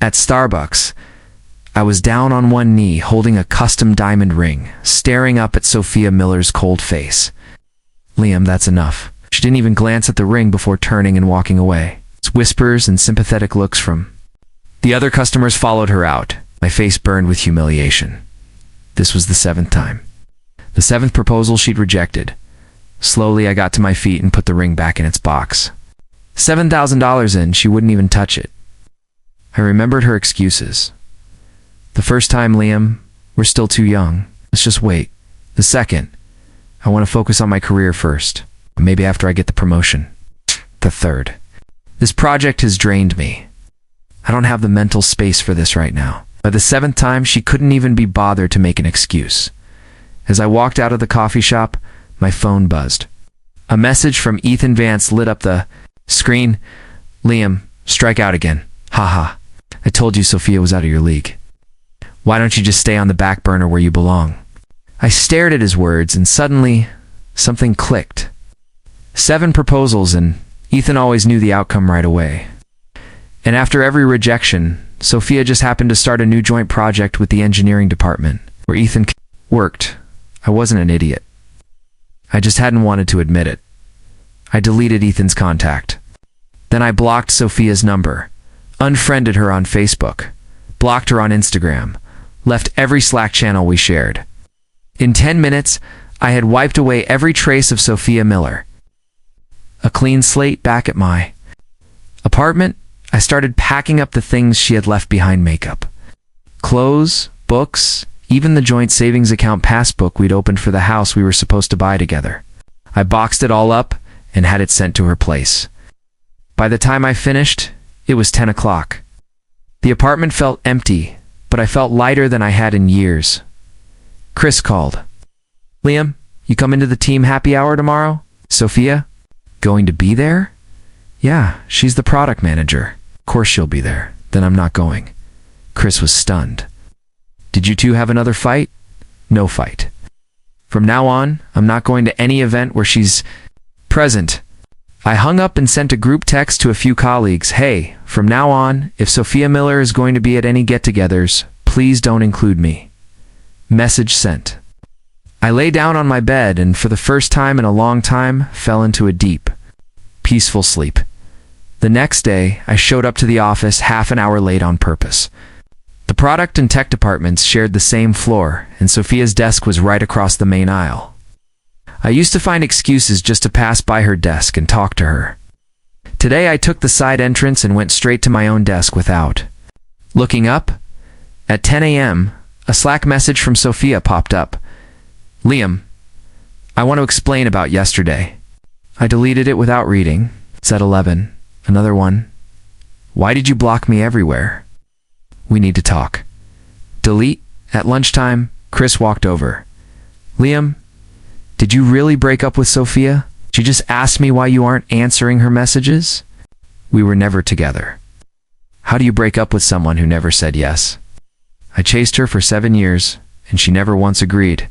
At Starbucks, I was down on one knee holding a custom diamond ring, staring up at Sophia Miller's cold face. Liam, that's enough. She didn't even glance at the ring before turning and walking away. It's whispers and sympathetic looks from the other customers followed her out. My face burned with humiliation. This was the 7th time. The 7th proposal she'd rejected. Slowly, I got to my feet and put the ring back in its box. $7,000 in, she wouldn't even touch it. I remembered her excuses. The first time, Liam, we're still too young. Let's just wait. The second, I want to focus on my career first. Maybe after I get the promotion. The third, this project has drained me. I don't have the mental space for this right now. By the 7th time, she couldn't even be bothered to make an excuse. As I walked out of the coffee shop, my phone buzzed. A message from Ethan Vance lit up the screen. Liam, strike out again. Haha. I told you Sophia was out of your league. Why don't you just stay on the back burner where you belong? I stared at his words and suddenly something clicked. 7 proposals and Ethan always knew the outcome right away. And after every rejection, Sophia just happened to start a new joint project with the engineering department where Ethan worked. I wasn't an idiot. I just hadn't wanted to admit it. I deleted Ethan's contact. Then I blocked Sophia's number, unfriended her on Facebook, blocked her on Instagram, left every Slack channel we shared. In 10 minutes, I had wiped away every trace of Sophia Miller. A clean slate back at my apartment, I started packing up the things she had left behind. Makeup, clothes, books, even the joint savings account passbook we'd opened for the house we were supposed to buy together. I boxed it all up and had it sent to her place. By the time I finished, it was 10 o'clock. The apartment felt empty, but I felt lighter than I had in years. Chris called. Liam, you come into the team happy hour tomorrow? Sophia? Going to be there? Yeah, she's the product manager. Of course she'll be there. Then I'm not going. Chris was stunned. Did you two have another fight? No fight. From now on, I'm not going to any event where she's present. I hung up and sent a group text to a few colleagues. Hey, from now on, if Sophia Miller is going to be at any get-togethers, please don't include me. Message sent. I lay down on my bed and for the first time in a long time, fell into a deep, peaceful sleep. The next day, I showed up to the office half an hour late on purpose. The product and tech departments shared the same floor, and Sophia's desk was right across the main aisle. I used to find excuses just to pass by her desk and talk to her. Today I took the side entrance and went straight to my own desk without looking up. At 10 a.m., a Slack message from Sophia popped up. Liam, I want to explain about yesterday. I deleted it without reading. It's at 11. Another one. Why did you block me everywhere? We need to talk. Delete. At lunchtime, Chris walked over. Liam, did you really break up with Sophia? She just asked me why you aren't answering her messages? We were never together. How do you break up with someone who never said yes? I chased her for 7 years, and she never once agreed.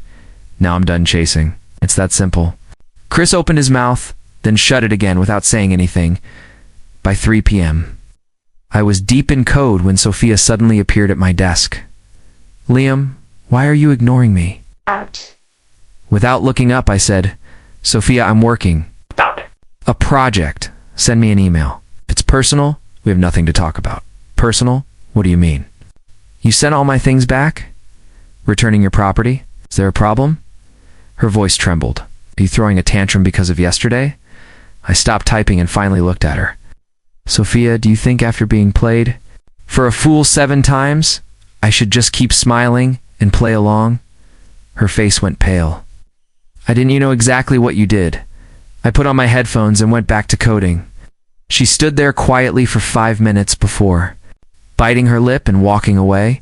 Now I'm done chasing. It's that simple. Chris opened his mouth, then shut it again without saying anything. By 3 p.m., I was deep in code when Sophia suddenly appeared at my desk. Liam, why are you ignoring me? Without looking up, I said, Sophia, I'm working. A project. Send me an email. If it's personal, we have nothing to talk about. Personal? What do you mean? You sent all my things back? Returning your property? Is there a problem? Her voice trembled. Are you throwing a tantrum because of yesterday? I stopped typing and finally looked at her. Sophia, do you think after being played for a fool 7 times, I should just keep smiling and play along? Her face went pale. I didn't know exactly what you did. I put on my headphones and went back to coding. She stood there quietly for 5 minutes before biting her lip and walking away.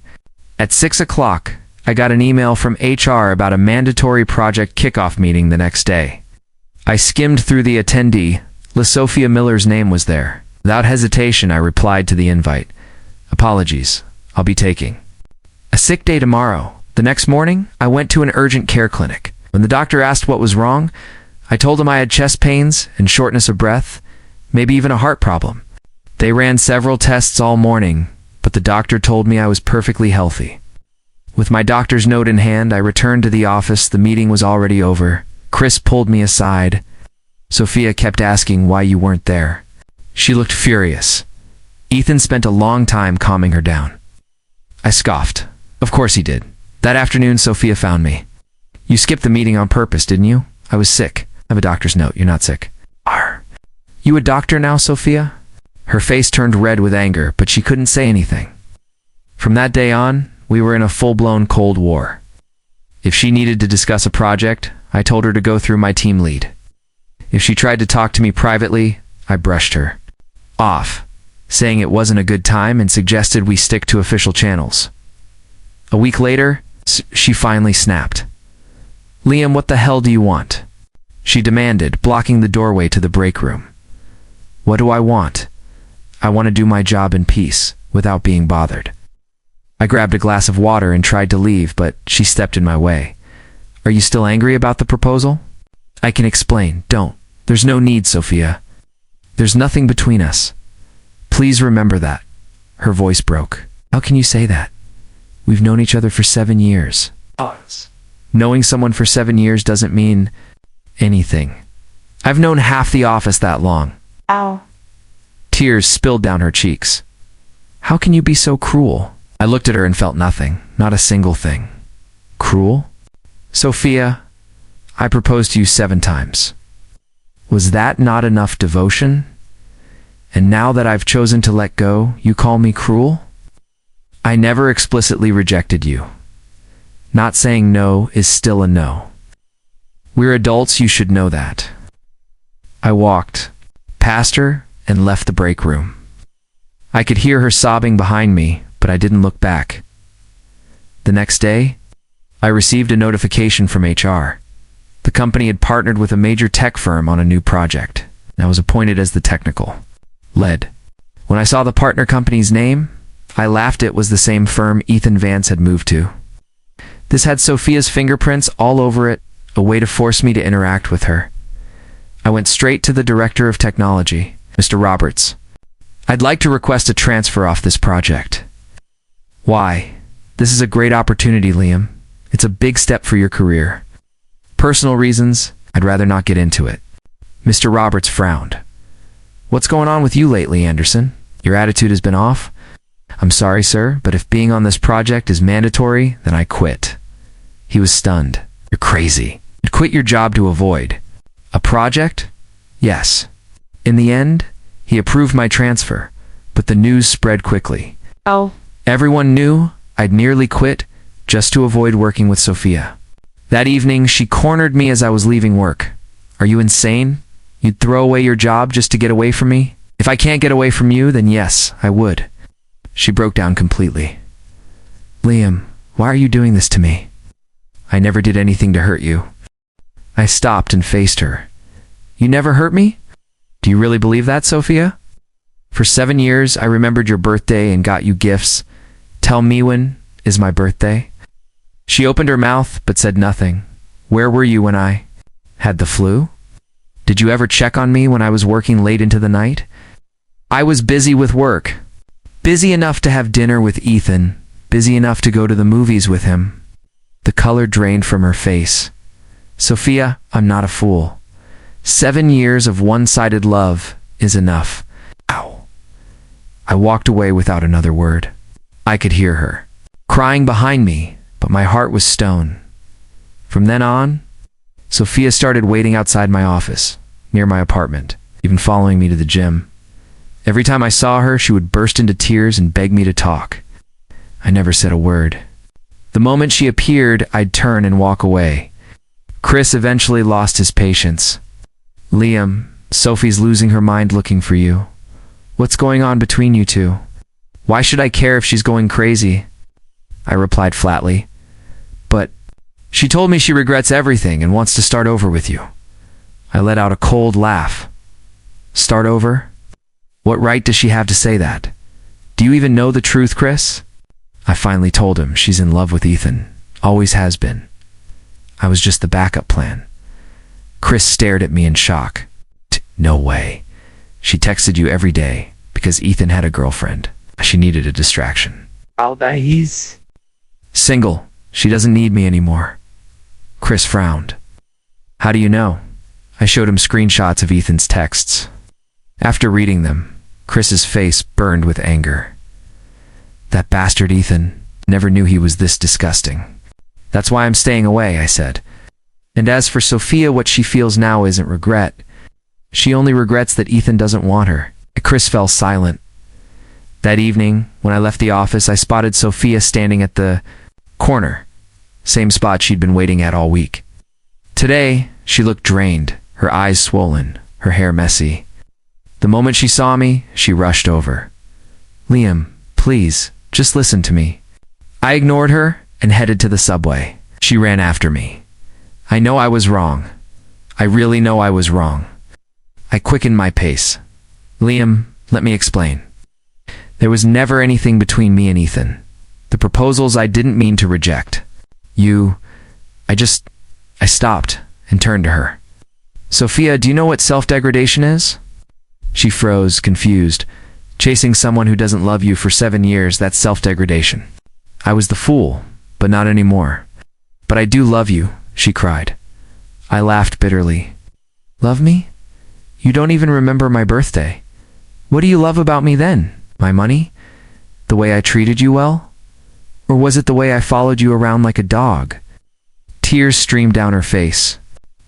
At 6 o'clock, I got an email from HR about a mandatory project kickoff meeting the next day. I skimmed through the attendee. Sophia Miller's name was there. Without hesitation, I replied to the invite. Apologies, I'll be taking a sick day tomorrow. The next morning, I went to an urgent care clinic. When the doctor asked what was wrong, I told him I had chest pains and shortness of breath, maybe even a heart problem. They ran several tests all morning, but the doctor told me I was perfectly healthy. With my doctor's note in hand, I returned to the office. The meeting was already over. Chris pulled me aside. Sophia kept asking why you weren't there. She looked furious. Ethan spent a long time calming her down. I scoffed. Of course he did. That afternoon, Sophia found me. You skipped the meeting on purpose, didn't you? I was sick. I have a doctor's note. You're not sick. Are you a doctor now, Sophia? Her face turned red with anger, but she couldn't say anything. From that day on, we were in a full-blown Cold War. If she needed to discuss a project, I told her to go through my team lead. If she tried to talk to me privately, I brushed her off, saying it wasn't a good time and suggested we stick to official channels. A week later, she finally snapped. Liam, what the hell do you want? She demanded, blocking the doorway to the break room. What do I want? I want to do my job in peace, without being bothered. I grabbed a glass of water and tried to leave, but she stepped in my way. Are you still angry about the proposal? I can explain. Don't. There's no need, Sophia. There's nothing between us. Please remember that. Her voice broke. How can you say that? We've known each other for 7 years. Knowing someone for 7 years doesn't mean anything. I've known half the office that long. Ow. Tears spilled down her cheeks. How can you be so cruel? I looked at her and felt nothing, not a single thing. Cruel? Sophia, I proposed to you 7 times. Was that not enough devotion? And now that I've chosen to let go, you call me cruel? I never explicitly rejected you. Not saying no is still a no. We're adults, you should know that. I walked past her and left the break room. I could hear her sobbing behind me, but I didn't look back. The next day, I received a notification from HR. The company had partnered with a major tech firm on a new project, and I was appointed as the technical lead. When I saw the partner company's name, I laughed. It was the same firm Ethan Vance had moved to. This had Sophia's fingerprints all over it, a way to force me to interact with her. I went straight to the director of technology, Mr. Roberts. I'd like to request a transfer off this project. Why? This is a great opportunity, Liam. It's a big step for your career. Personal reasons, I'd rather not get into it. Mr. Roberts frowned. What's going on with you lately, Anderson? Your attitude has been off? I'm sorry, sir, but if being on this project is mandatory, then I quit. He was stunned. You're crazy. You'd quit your job to avoid a project? Yes. In the end, he approved my transfer, but the news spread quickly. Oh. Everyone knew I'd nearly quit just to avoid working with Sophia. That evening, she cornered me as I was leaving work. Are you insane? You'd throw away your job just to get away from me? If I can't get away from you, then yes, I would. She broke down completely. Liam, why are you doing this to me? I never did anything to hurt you. I stopped and faced her. You never hurt me? Do you really believe that, Sophia? For 7 years, I remembered your birthday and got you gifts. Tell me when is my birthday? She opened her mouth, but said nothing. Where were you when I had the flu? Did you ever check on me when I was working late into the night? I was busy with work. Busy enough to have dinner with Ethan. Busy enough to go to the movies with him. The color drained from her face. Sophia, I'm not a fool. 7 years of one-sided love is enough. Ow. I walked away without another word. I could hear her crying behind me, but my heart was stone. From then on, Sophia started waiting outside my office, near my apartment, even following me to the gym. Every time I saw her, she would burst into tears and beg me to talk. I never said a word. The moment she appeared, I'd turn and walk away. Chris eventually lost his patience. Liam, Sophie's losing her mind looking for you. What's going on between you two? Why should I care if she's going crazy? I replied flatly. But she told me she regrets everything and wants to start over with you. I let out a cold laugh. Start over? What right does she have to say that? Do you even know the truth, Chris? I finally told him she's in love with Ethan. Always has been. I was just the backup plan. Chris stared at me in shock. No way. She texted you every day because Ethan had a girlfriend. She needed a distraction. That he's Single. She doesn't need me anymore. Chris frowned. How do you know? I showed him screenshots of Ethan's texts. After reading them, Chris's face burned with anger. That bastard Ethan never knew he was this disgusting. That's why I'm staying away, I said. And as for Sophia, what she feels now isn't regret. She only regrets that Ethan doesn't want her. Chris fell silent. That evening, when I left the office, I spotted Sophia standing at the corner, same spot she'd been waiting at all week. Today, she looked drained, her eyes swollen, her hair messy. The moment she saw me, she rushed over. Liam, please, just listen to me. I ignored her and headed to the subway. She ran after me. I know I was wrong. I really know I was wrong. I quickened my pace. Liam, let me explain. There was never anything between me and Ethan. The proposals I didn't mean to reject. I stopped and turned to her. Sophia, do you know what self-degradation is? She froze, confused. Chasing someone who doesn't love you for 7 years, that's self-degradation. I was the fool, but not anymore. But I do love you, she cried. I laughed bitterly. Love me? You don't even remember my birthday. What do you love about me then? My money? The way I treated you well? Or was it the way I followed you around like a dog? Tears streamed down her face.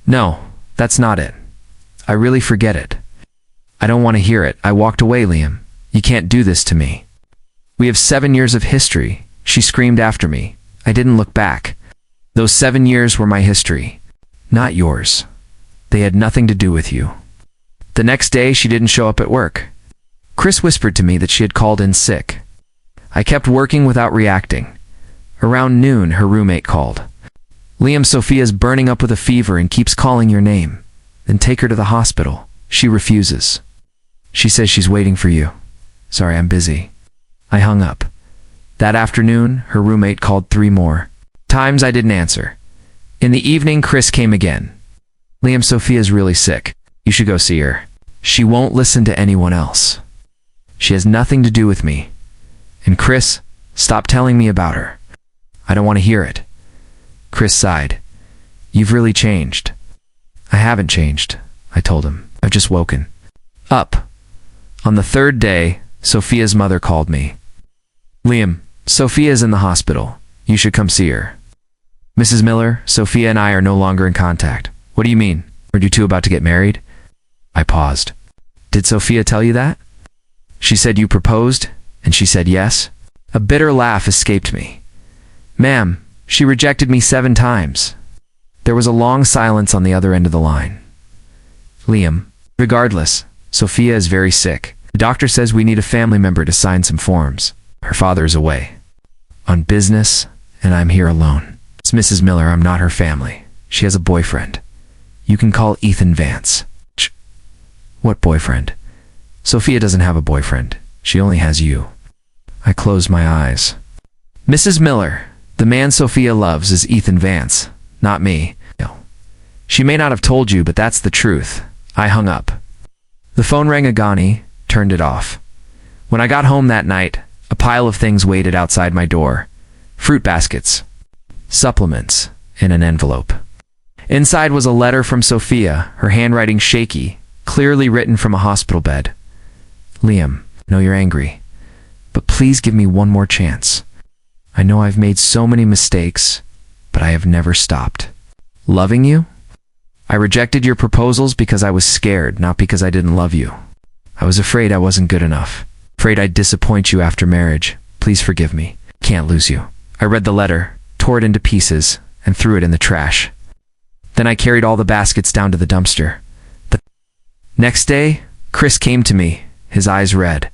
No, that's not it. I really forget it. I don't want to hear it. I walked away, Liam. You can't do this to me. We have 7 years of history, she screamed after me. I didn't look back. Those 7 years were my history, not yours. They had nothing to do with you. The next day, she didn't show up at work. Chris whispered to me that she had called in sick. I kept working without reacting. Around noon, her roommate called. Liam, Sophia's burning up with a fever and keeps calling your name. Then take her to the hospital. She refuses. She says she's waiting for you. Sorry, I'm busy. I hung up. That afternoon, her roommate called 3 more times. I didn't answer. In the evening, Chris came again. Liam, Sophia's really sick. You should go see her. She won't listen to anyone else. She has nothing to do with me. And Chris, stop telling me about her. I don't want to hear it. Chris sighed. You've really changed. I haven't changed, I told him. I've just woken up. On the 3rd day, Sophia's mother called me. Liam, Sophia's in the hospital. You should come see her. Mrs. Miller, Sophia and I are no longer in contact. What do you mean? Are you two about to get married? I paused. Did Sophia tell you that? She said you proposed, and she said yes. A bitter laugh escaped me. Ma'am, she rejected me 7 times. There was a long silence on the other end of the line. Liam, regardless, Sophia is very sick. The doctor says we need a family member to sign some forms. Her father is away on business, and I'm here alone. It's Mrs. Miller. I'm not her family. She has a boyfriend. You can call Ethan Vance. What boyfriend? Sophia doesn't have a boyfriend. She only has you. I closed my eyes. Mrs. Miller, the man Sophia loves is Ethan Vance, not me. No. She may not have told you, but that's the truth. I hung up. The phone rang again, turned it off. When I got home that night, a pile of things waited outside my door. Fruit baskets, supplements, and an envelope. Inside was a letter from Sophia, her handwriting shaky, clearly written from a hospital bed. Liam, know you're angry, but please give me one more chance. I know I've made so many mistakes, but I have never stopped loving you. I rejected your proposals because I was scared, not because I didn't love you. I was afraid I wasn't good enough, afraid I'd disappoint you after marriage. Please forgive me. Can't lose you. I read the letter, tore it into pieces, and threw it in the trash. Then I carried all the baskets down to the dumpster. The next day, Chris came to me, his eyes red.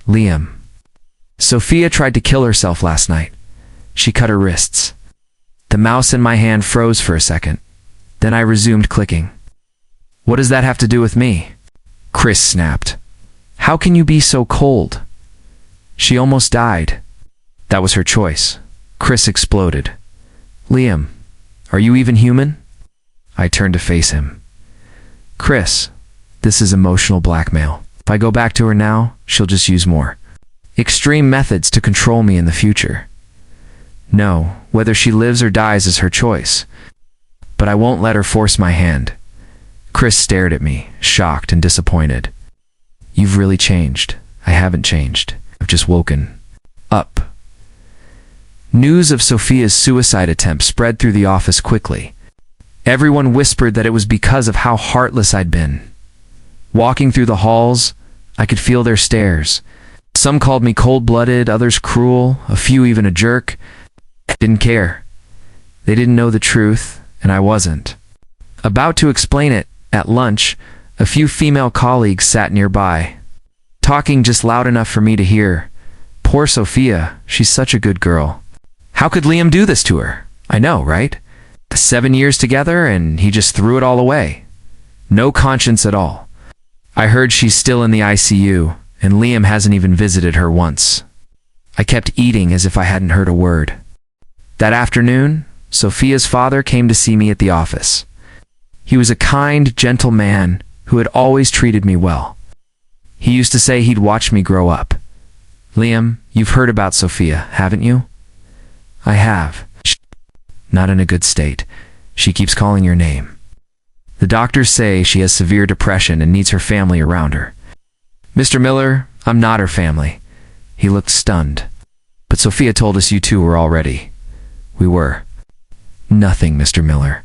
Liam, Sophia tried to kill herself last night. She cut her wrists. The mouse in my hand froze for a second. Then I resumed clicking. What does that have to do with me? Chris snapped. How can you be so cold? She almost died. That was her choice. Chris exploded. Liam, are you even human? I turned to face him. Chris, this is emotional blackmail. If I go back to her now, she'll just use more extreme methods to control me in the future. No, whether she lives or dies is her choice. But I won't let her force my hand. Chris stared at me, shocked and disappointed. You've really changed. I haven't changed. I've just woken up. News of Sophia's suicide attempt spread through the office quickly. Everyone whispered that it was because of how heartless I'd been. Walking through the halls, I could feel their stares. Some called me cold-blooded, others cruel, a few even a jerk. Didn't care. They didn't know the truth, and I wasn't. About to explain it, at lunch, a few female colleagues sat nearby, talking just loud enough for me to hear. Poor Sophia, she's such a good girl. How could Liam do this to her? I know, right? 7 years together, and he just threw it all away. No conscience at all. I heard she's still in the ICU, and Liam hasn't even visited her once. I kept eating as if I hadn't heard a word. That afternoon, Sophia's father came to see me at the office. He was a kind, gentle man who had always treated me well. He used to say he'd watch me grow up. Liam, you've heard about Sophia, haven't you? I have. Not in a good state. She keeps calling your name. The doctors say she has severe depression and needs her family around her. Mr. Miller, I'm not her family. He looked stunned. But Sophia told us you two were all ready. We were. Nothing, Mr. Miller.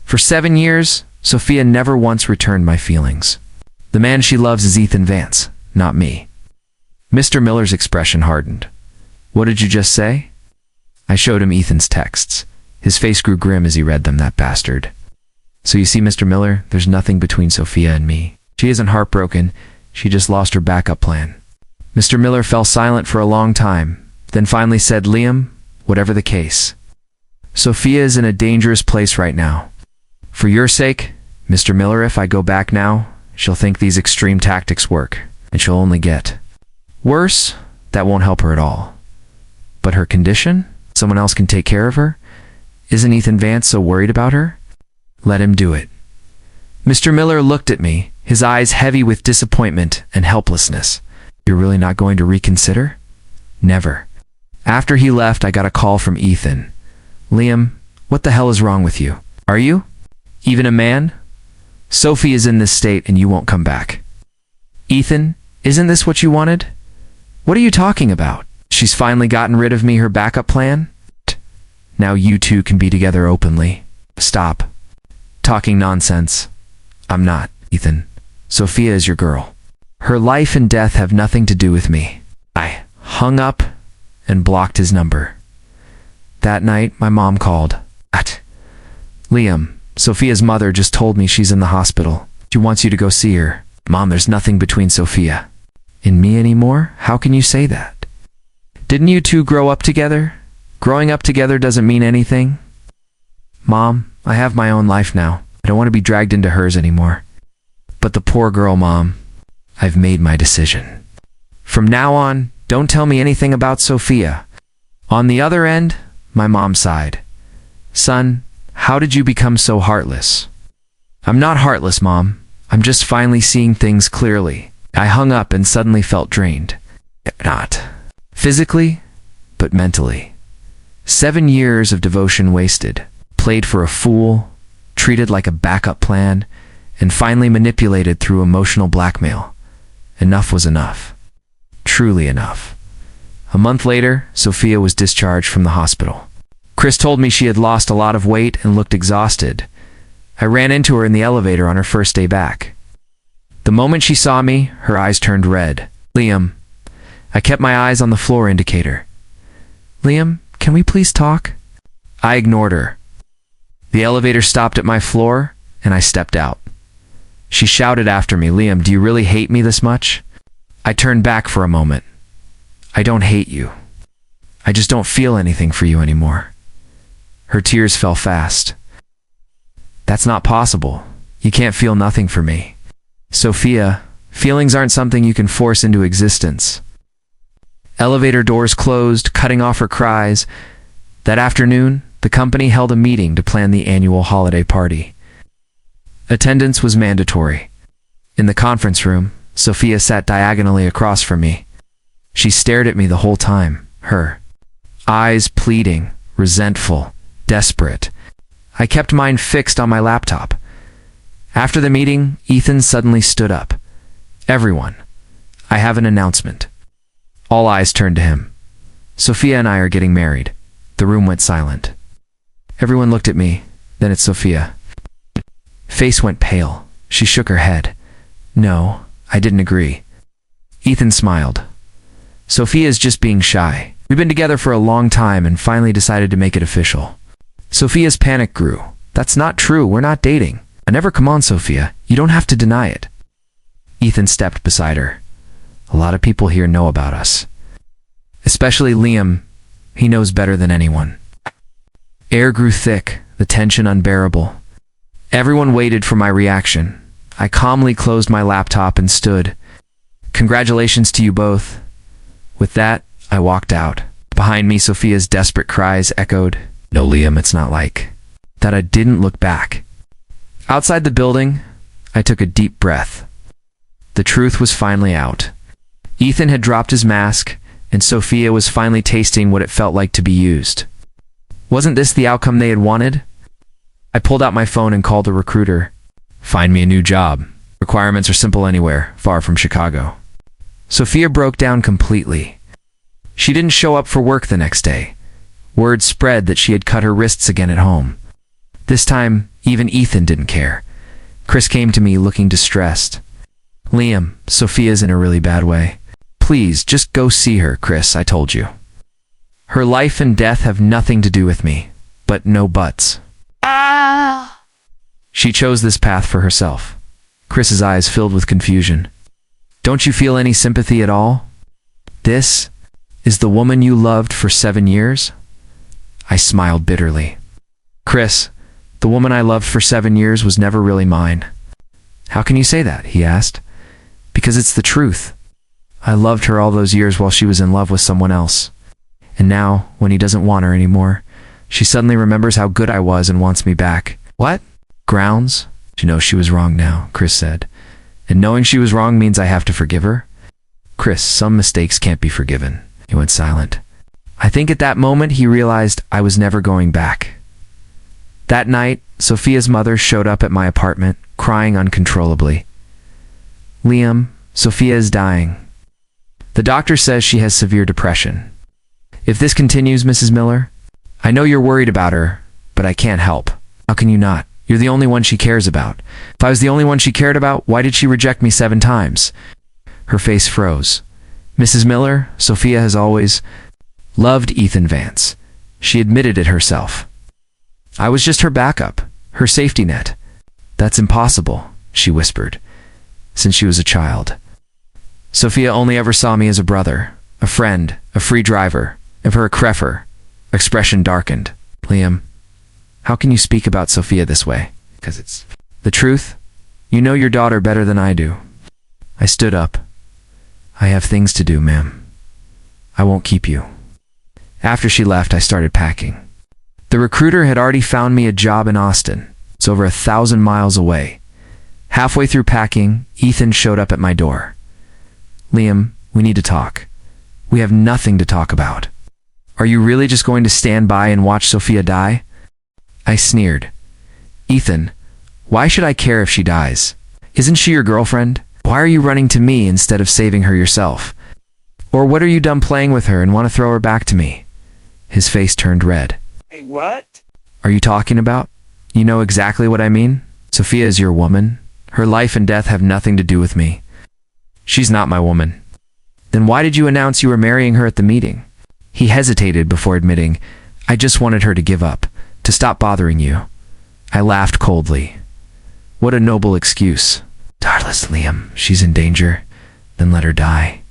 For 7 years, Sophia never once returned my feelings. The man she loves is Ethan Vance, not me. Mr. Miller's expression hardened. What did you just say? I showed him Ethan's texts. His face grew grim as he read them, that bastard. So you see, Mr. Miller, there's nothing between Sophia and me. She isn't heartbroken. She just lost her backup plan. Mr. Miller fell silent for a long time, then finally said, Liam, whatever the case, Sophia is in a dangerous place right now. For your sake, Mr. Miller, if I go back now, she'll think these extreme tactics work, and she'll only get worse. That won't help her at all. But her condition? Someone else can take care of her? Isn't Ethan Vance so worried about her? Let him do it. Mr. Miller looked at me, his eyes heavy with disappointment and helplessness. You're really not going to reconsider? Never. After he left, I got a call from Ethan. Liam, what the hell is wrong with you? Are you even a man? Sophie is in this state and you won't come back. Ethan, isn't this what you wanted? What are you talking about? She's finally gotten rid of me, her backup plan? Now you two can be together openly. Stop talking nonsense. I'm not, Ethan. Sophia is your girl. Her life and death have nothing to do with me. I hung up and blocked his number. That night, my mom called. Liam, Sophia's mother just told me she's in the hospital. She wants you to go see her. Mom, there's nothing between Sophia and me anymore? How can you say that? Didn't you two grow up together? Growing up together doesn't mean anything. Mom, I have my own life now. I don't want to be dragged into hers anymore. But the poor girl, Mom, I've made my decision. From now on, don't tell me anything about Sophia. On the other end, my mom sighed. Son, how did you become so heartless? I'm not heartless, Mom. I'm just finally seeing things clearly. I hung up and suddenly felt drained. Not physically, but mentally. 7 years of devotion wasted, played for a fool, treated like a backup plan, and finally manipulated through emotional blackmail. Enough was enough. Truly enough. A month later, Sophia was discharged from the hospital. Chris told me she had lost a lot of weight and looked exhausted. I ran into her in the elevator on her first day back. The moment she saw me, her eyes turned red. Liam. I kept my eyes on the floor indicator. Liam, can we please talk? I ignored her. The elevator stopped at my floor, and I stepped out. She shouted after me, Liam, do you really hate me this much? I turned back for a moment. I don't hate you. I just don't feel anything for you anymore. Her tears fell fast. That's not possible. You can't feel nothing for me. Sophia, feelings aren't something you can force into existence. Elevator doors closed, cutting off her cries. That afternoon, the company held a meeting to plan the annual holiday party. Attendance was mandatory. In the conference room, Sophia sat diagonally across from me. She stared at me the whole time, her eyes pleading, resentful, desperate. I kept mine fixed on my laptop. After the meeting, Ethan suddenly stood up. "Everyone, I have an announcement." All eyes turned to him. "Sophia and I are getting married." The room went silent. Everyone looked at me, then at Sophia. Face went pale. She shook her head. "No, I didn't agree." Ethan smiled. "Sophia's just being shy. We've been together for a long time and finally decided to make it official." Sophia's panic grew. "That's not true. We're not dating." Come on, Sophia. You don't have to deny it." Ethan stepped beside her. "A lot of people here know about us. Especially Liam. He knows better than anyone." Air grew thick, the tension unbearable. Everyone waited for my reaction. I calmly closed my laptop and stood. "Congratulations to you both." With that, I walked out. Behind me, Sophia's desperate cries echoed. "No, Liam, it's not like that." I didn't look back. Outside the building, I took a deep breath. The truth was finally out. Ethan had dropped his mask, and Sophia was finally tasting what it felt like to be used. Wasn't this the outcome they had wanted? I pulled out my phone and called a recruiter. "Find me a new job. Requirements are simple anywhere, far from Chicago." Sophia broke down completely. She didn't show up for work the next day. Word spread that she had cut her wrists again at home. This time, even Ethan didn't care. Chris came to me looking distressed. "Liam, Sophia's in a really bad way. Please, just go see her, Chris, I told you. Her life and death have nothing to do with me, but no buts. She chose this path for herself." Chris's eyes filled with confusion. "Don't you feel any sympathy at all? This is the woman you loved for 7 years?" I smiled bitterly. "Chris, the woman I loved for 7 years was never really mine." "How can you say that?" he asked. "Because it's the truth. I loved her all those years while she was in love with someone else. And now, when he doesn't want her anymore, she suddenly remembers how good I was and wants me back." "What? Grounds?" "She knows she was wrong now," Chris said. "And knowing she was wrong means I have to forgive her?" "Chris, some mistakes can't be forgiven." He went silent. I think at that moment he realized I was never going back. That night, Sophia's mother showed up at my apartment, crying uncontrollably. "Liam, Sophia is dying. The doctor says she has severe depression. If this continues, Mrs. Miller, I know you're worried about her, but I can't help." "How can you not? You're the only one she cares about." "If I was the only one she cared about, why did she reject me 7 times? Her face froze. "Mrs. Miller, Sophia has always loved Ethan Vance. She admitted it herself. I was just her backup, her safety net." "That's impossible," she whispered, "since she was a child. Sophia only ever saw me as a brother, a friend, a free driver, and for a creffer." Expression darkened. "Liam, how can you speak about Sophia this way? Because it's the truth. You know your daughter better than I do." I stood up. "I have things to do, ma'am. I won't keep you." After she left, I started packing. The recruiter had already found me a job in Austin. It's over 1,000 miles away. Halfway through packing, Ethan showed up at my door. "Liam, we need to talk. We have nothing to talk about. Are you really just going to stand by and watch Sophia die?" I sneered. "Ethan, why should I care if she dies? Isn't she your girlfriend? Why are you running to me instead of saving her yourself? Or what, are you done playing with her and want to throw her back to me?" His face turned red. Hey, what? "Are you talking about? You know exactly what I mean. Sophia is your woman. Her life and death have nothing to do with me." "She's not my woman." "Then why did you announce you were marrying her at the meeting?" He hesitated before admitting, "I just wanted her to give up, to stop bothering you." I laughed coldly. What a noble excuse. "Darling Liam, she's in danger. Then let her die."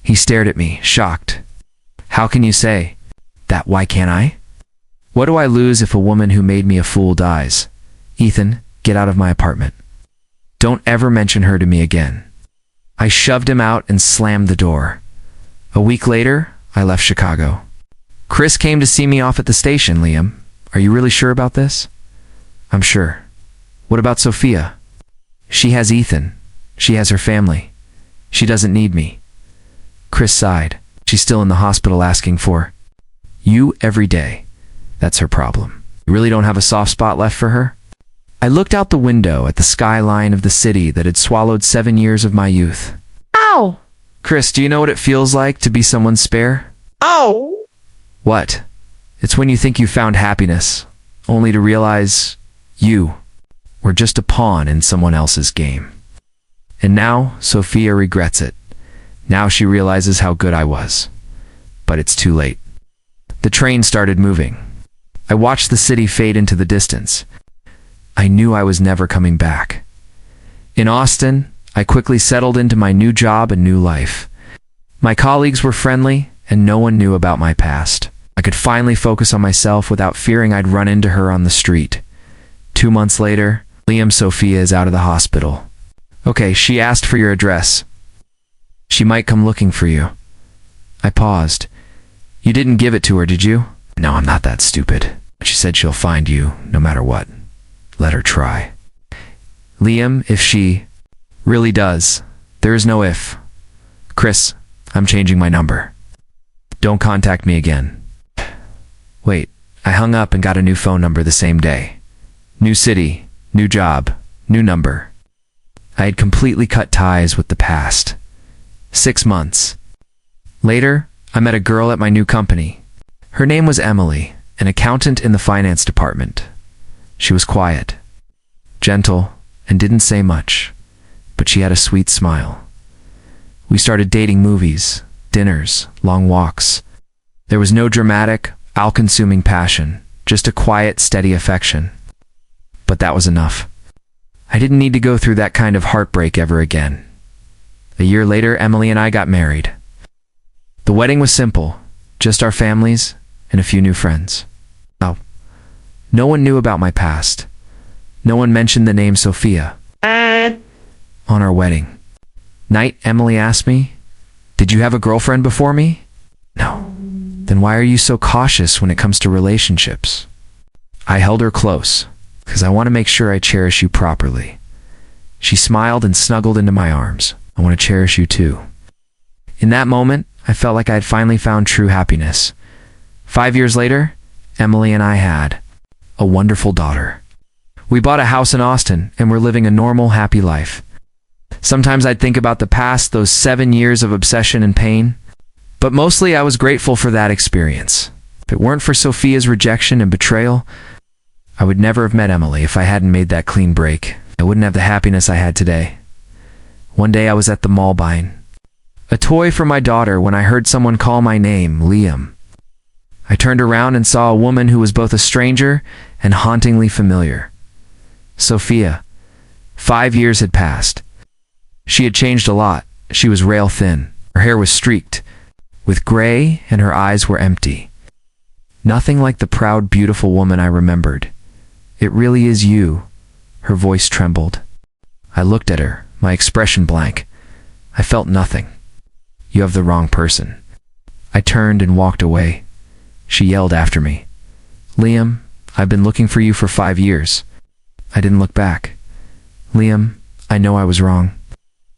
He stared at me, shocked. "How can you say that? Why can't I? What do I lose if a woman who made me a fool dies? Ethan, get out of my apartment. Don't ever mention her to me again." I shoved him out and slammed the door. A week later, I left Chicago. "Chris came to see me off at the station, Liam. Are you really sure about this?" "I'm sure." "What about Sophia?" "She has Ethan. She has her family. She doesn't need me." Chris sighed. She's still in the hospital asking for you every day. That's her problem. You really don't have a soft spot left for her? I looked out the window at the skyline of the city that had swallowed 7 years of my youth. Ow! Chris, do you know what it feels like to be someone's spare? Ow! What? It's when you think you found happiness, only to realize you were just a pawn in someone else's game. And now, Sophia regrets it. Now she realizes how good I was. But it's too late. The train started moving. I watched the city fade into the distance. I knew I was never coming back. In Austin, I quickly settled into my new job and new life. My colleagues were friendly, and no one knew about my past. I could finally focus on myself without fearing I'd run into her on the street. 2 months later, Sophia is out of the hospital. Okay, she asked for your address. She might come looking for you. I paused. You didn't give it to her, did you? No, I'm not that stupid. She said she'll find you, no matter what. Let her try. Liam, if she really does, there is no if. Chris, I'm changing my number. Don't contact me again. Wait, I hung up and got a new phone number the same day. New city, new job, new number. I had completely cut ties with the past. 6 months. Later, I met a girl at my new company. Her name was Emily, an accountant in the finance department. She was quiet, gentle, and didn't say much, but she had a sweet smile. We started dating movies, dinners, long walks. There was no dramatic, all-consuming passion, just a quiet, steady affection. But that was enough. I didn't need to go through that kind of heartbreak ever again. A year later, Emily and I got married. The wedding was simple, just our families and a few new friends. Oh, no one knew about my past. No one mentioned the name Sophia. On our wedding night, Emily asked me, "Did you have a girlfriend before me?" No. Then why are you so cautious when it comes to relationships? I held her close, because I want to make sure I cherish you properly. She smiled and snuggled into my arms. I want to cherish you too. In that moment, I felt like I had finally found true happiness. 5 years later, Emily and I had a wonderful daughter. We bought a house in Austin, and we're living a normal, happy life. Sometimes I'd think about the past, those 7 years of obsession and pain, but mostly I was grateful for that experience. If it weren't for Sophia's rejection and betrayal, I would never have met Emily. If I hadn't made that clean break, I wouldn't have the happiness I had today. One day I was at the mall buying a toy for my daughter when I heard someone call my name, Liam. I turned around and saw a woman who was both a stranger and hauntingly familiar. Sophia. 5 years had passed. She had changed a lot. She was rail thin. Her hair was streaked with gray, and her eyes were empty. Nothing like the proud, beautiful woman I remembered. "It really is you." Her voice trembled. I looked at her, my expression blank. I felt nothing. "You have the wrong person." I turned and walked away. She yelled after me, "Liam, I've been looking for you for 5 years." I didn't look back. "Liam, I know I was wrong.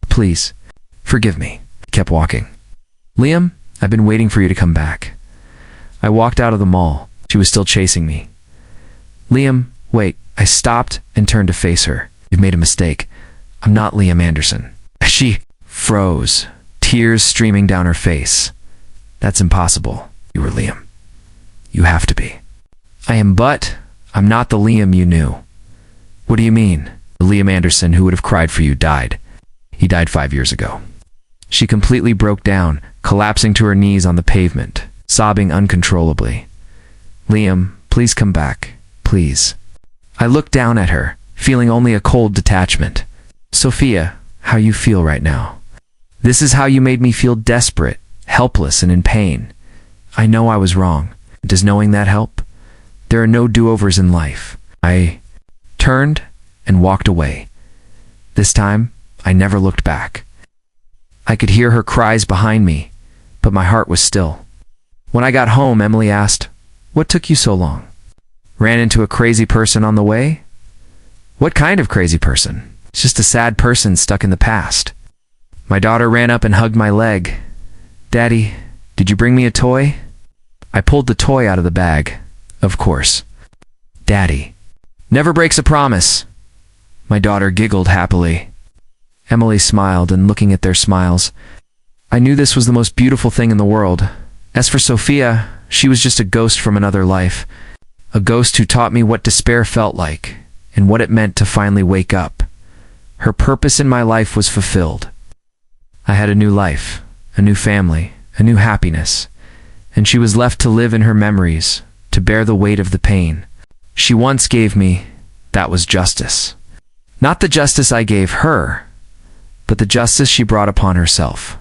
Please, forgive me." I kept walking. "Liam, I've been waiting for you to come back." I walked out of the mall. She was still chasing me. "Liam, wait." I stopped and turned to face her. "You've made a mistake. I'm not Liam Anderson." She froze, tears streaming down her face. "That's impossible. You were Liam. You have to be." "I am, but I'm not the Liam you knew." "What do you mean?" "The Liam Anderson who would have cried for you died. He died 5 years ago." She completely broke down, collapsing to her knees on the pavement, sobbing uncontrollably. "Liam, please come back. Please." I looked down at her, feeling only a cold detachment. "Sophia, how you feel right now? This is how you made me feel desperate, helpless, and in pain. I know I was wrong. Does knowing that help? There are no do-overs in life." I turned and walked away. This time, I never looked back. I could hear her cries behind me, but my heart was still. When I got home, Emily asked, "What took you so long? Ran into a crazy person on the way?" "What kind of crazy person?" "It's just a sad person stuck in the past." My daughter ran up and hugged my leg. "Daddy, did you bring me a toy?" I pulled the toy out of the bag. Of course. "Daddy never breaks a promise." My daughter giggled happily. Emily smiled, and looking at their smiles, I knew this was the most beautiful thing in the world. As for Sophia, she was just a ghost from another life. A ghost who taught me what despair felt like, and what it meant to finally wake up. Her purpose in my life was fulfilled. I had a new life, a new family, a new happiness, and she was left to live in her memories, to bear the weight of the pain she once gave me. That was justice. Not the justice I gave her, but the justice she brought upon herself.